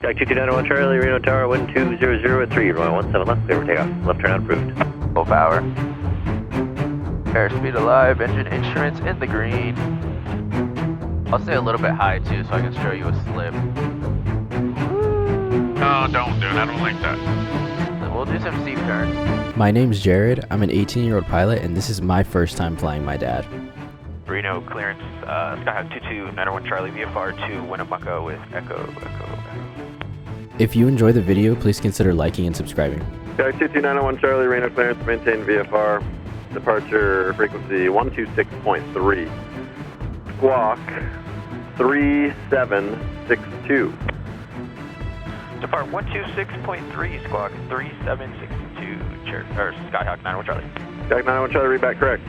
Jack 2291 Charlie, Reno Tower, wind 200 at 3, runway 17 left, clear for takeoff. Left turn out approved. Full power. Airspeed alive, engine instruments in the green. I'll stay a little bit high too so I can show you a slip. No, don't, dude. I don't like that. Then we'll do some steep turns. My name's Jared. I'm an 18-year-old pilot, and this is my first time flying my dad. Reno clearance, Skyhawk 2291 Charlie, VFR to Winnemucca with Echo. If you enjoy the video, please consider liking and subscribing. Jack 2291 Charlie, Reno clearance, maintain VFR. Departure frequency 126.3. Squawk 3762. Depart 126.3, squawk 3762, Skyhawk 91 Charlie. Jack 91 Charlie, read back correct.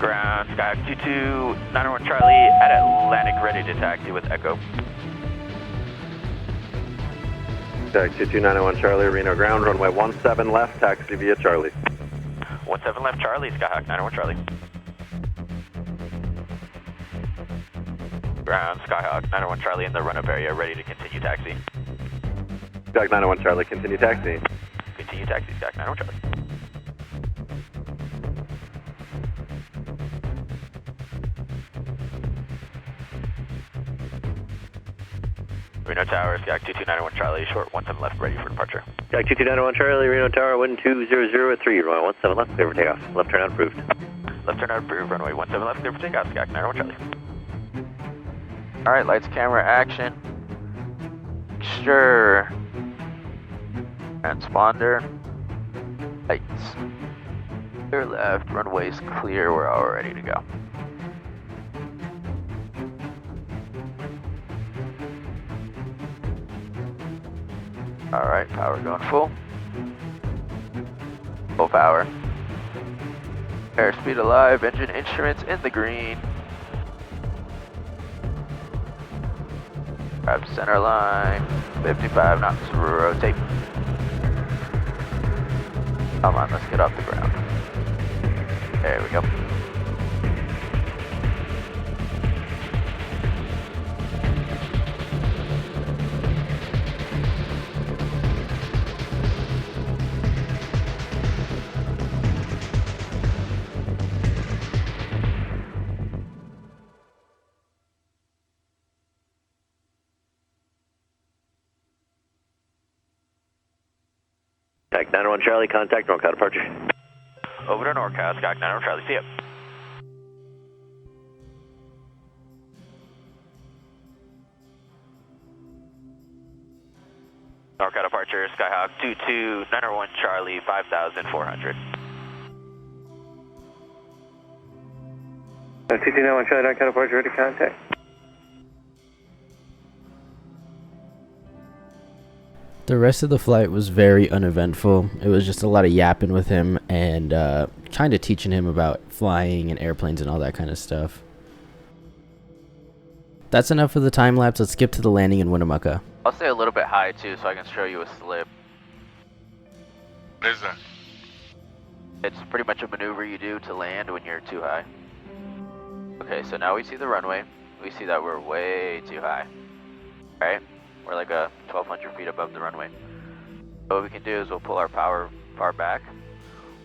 Ground, Skyhawk 2291 Charlie at Atlantic, ready to taxi with Echo. Jack 2291 Charlie, Reno ground, runway 17 left, taxi via Charlie. 17 left Charlie, Skyhawk 91 Charlie. Ground, Skyhawk 91 Charlie in the run-up area, ready to continue taxi. Jack 91 Charlie, continue taxi. Continue taxi, Skyhawk 91 Charlie. Reno Tower, Skyhawk 2291 Charlie, short 17 left, ready for departure. Jack 2291 Charlie, Reno Tower, wind 200 at 3, runway 17 left, clear for takeoff. Left turn out approved. Left turn out approved, runway 17 left, clear for takeoff, Skyhawk 91 Charlie. Alright, lights, camera, action. Sure. Transponder. Lights. Clear left, runway's clear, we're all ready to go. Alright, power going full. Full power. Airspeed alive, engine instruments in the green. Grab center line, 55 knots, rotate. Come on, let's get off the ground. There we go. Jack 91 Charlie, contact NorCal departure. Over to NorCal, Skyhawk 91 Charlie, see ya. NorCal departure, Skyhawk 2291 Charlie, 5,400. 2291 Charlie, NorCal departure, ready to contact. The rest of the flight was very uneventful. It was just a lot of yapping with him and kind of teaching him about flying and airplanes and all that kind of stuff. That's enough for the time lapse. Let's skip to the landing in Winnemucca. I'll stay a little bit high too so I can show you a slip. What is that? It's pretty much a maneuver you do to land when you're too high. Okay, so now we see the runway. We see that we're way too high. Right? We're like 1,200 feet above the runway. So what we can do is we'll pull our power far back.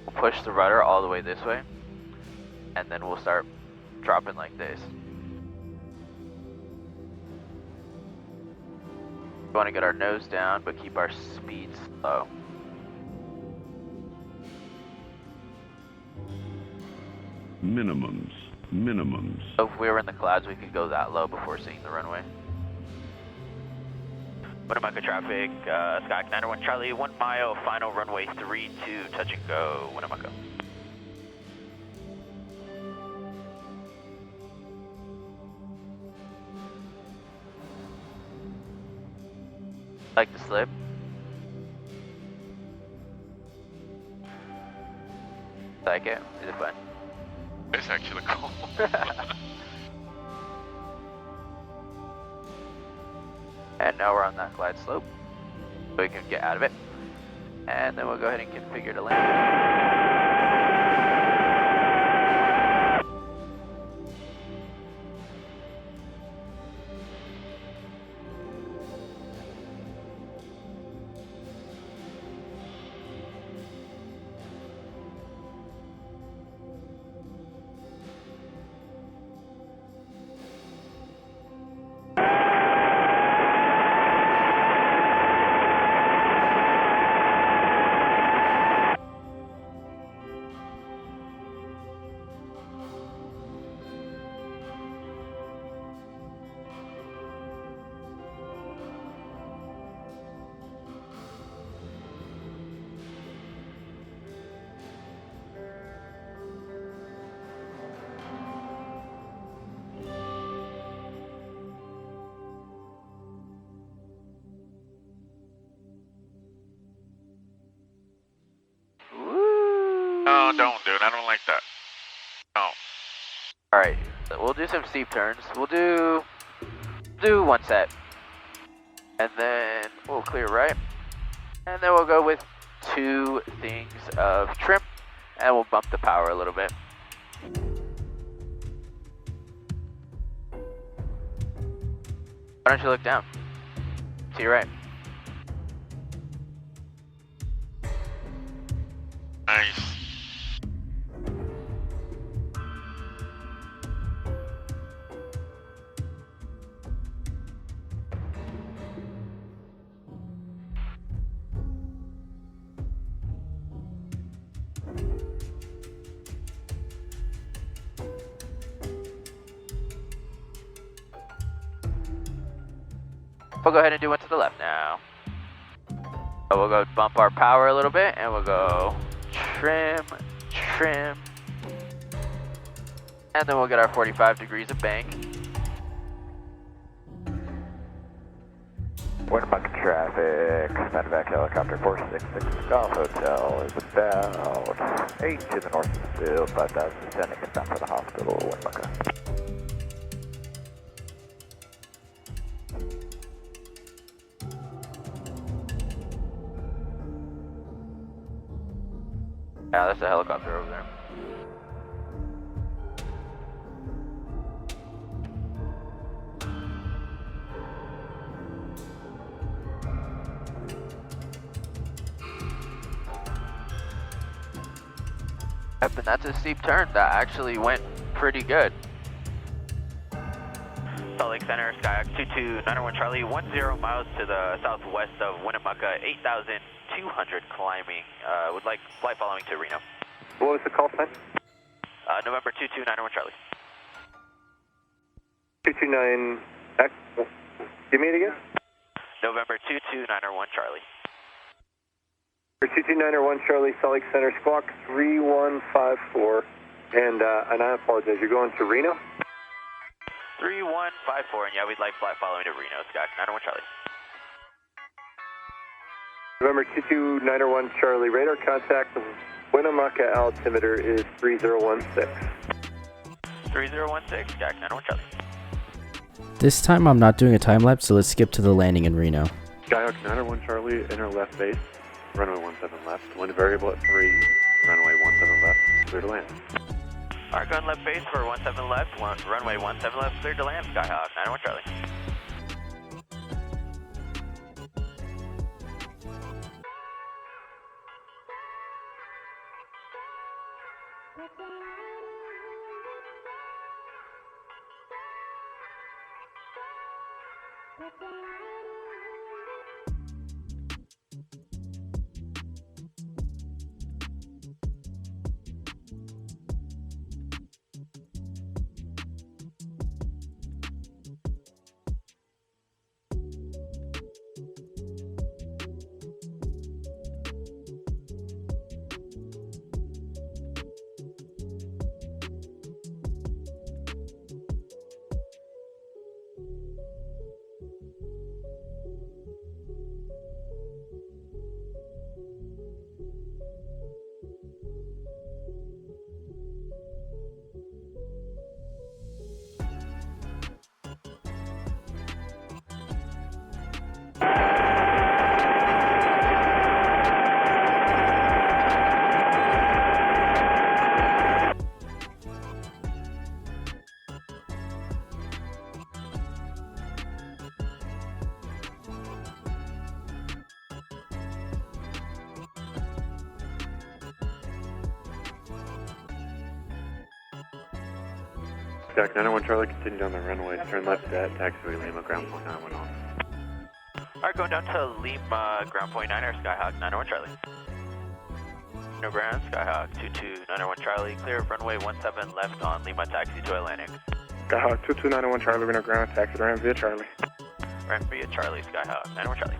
We'll push the rudder all the way this way. And then we'll start dropping like this. We want to get our nose down, but keep our speed slow. Minimums. So if we were in the clouds, we could go that low before seeing the runway. Winnemucca traffic, Skyhawk 91 Charlie, 1 mile, final runway 32, touch and go, Winnemucca. Like the slip. Like it? Is it fun? It's actually cool. And now we're on that glide slope, so we can get out of it. And then we'll go ahead and configure to land. No, don't, dude. I don't like that. No. Alright, we'll do some steep turns. We'll do one set. And then we'll clear right. And then we'll go with 2 things of trim. And we'll bump the power a little bit. Why don't you look down? To your right. Nice. We'll go ahead and do one to the left now. So we'll go bump our power a little bit and we'll go trim, trim. And then we'll get our 45 degrees of bank. Winnemucca traffic, medevac helicopter 466 Golf Hotel is about 8 to the north of the field, 5010 inbound for the hospital, Winnemucca. Yeah, that's a helicopter over there. Yep, and that's a steep turn. That actually went pretty good. Salt Lake Center, Skyhawk 2291 Charlie, 10 miles to the southwest of Winnemucca, 8,200 climbing. Would like flight following to Reno. What was the call sign? November 2291 Charlie. 229, give me it again? November 2291 Charlie. For 22901 Charlie, Salt Lake Center, squawk 3154. And I apologize, you're going to Reno? 3154, and yeah, we'd like flight following to Reno, Skyhawk 901 Charlie. November 22901 Charlie, radar contact, Winnemucca altimeter is 3016. 3016, Skyhawk 901 Charlie. This time I'm not doing a time lapse, so let's skip to the landing in Reno. Skyhawk 901 Charlie, inner left base, runway 17 left, wind variable at 3, runway 17 left, clear to land. Alright, going left base for 17 left, runway 17 left, cleared to land, Skyhawk 901 Charlie. Skyhawk 901 Charlie, continue down the runway, turn left at taxiway Lima, ground point 9 went off. Alright, going down to Lima, ground point 9er, Skyhawk 901 Charlie. No ground, Skyhawk 2291 Charlie, clear of runway 17 left on Lima, taxi to Atlantic. Skyhawk 2291 Charlie, Reno ground, taxi to Ram via Charlie. Ramp via Charlie, Skyhawk 901 Charlie.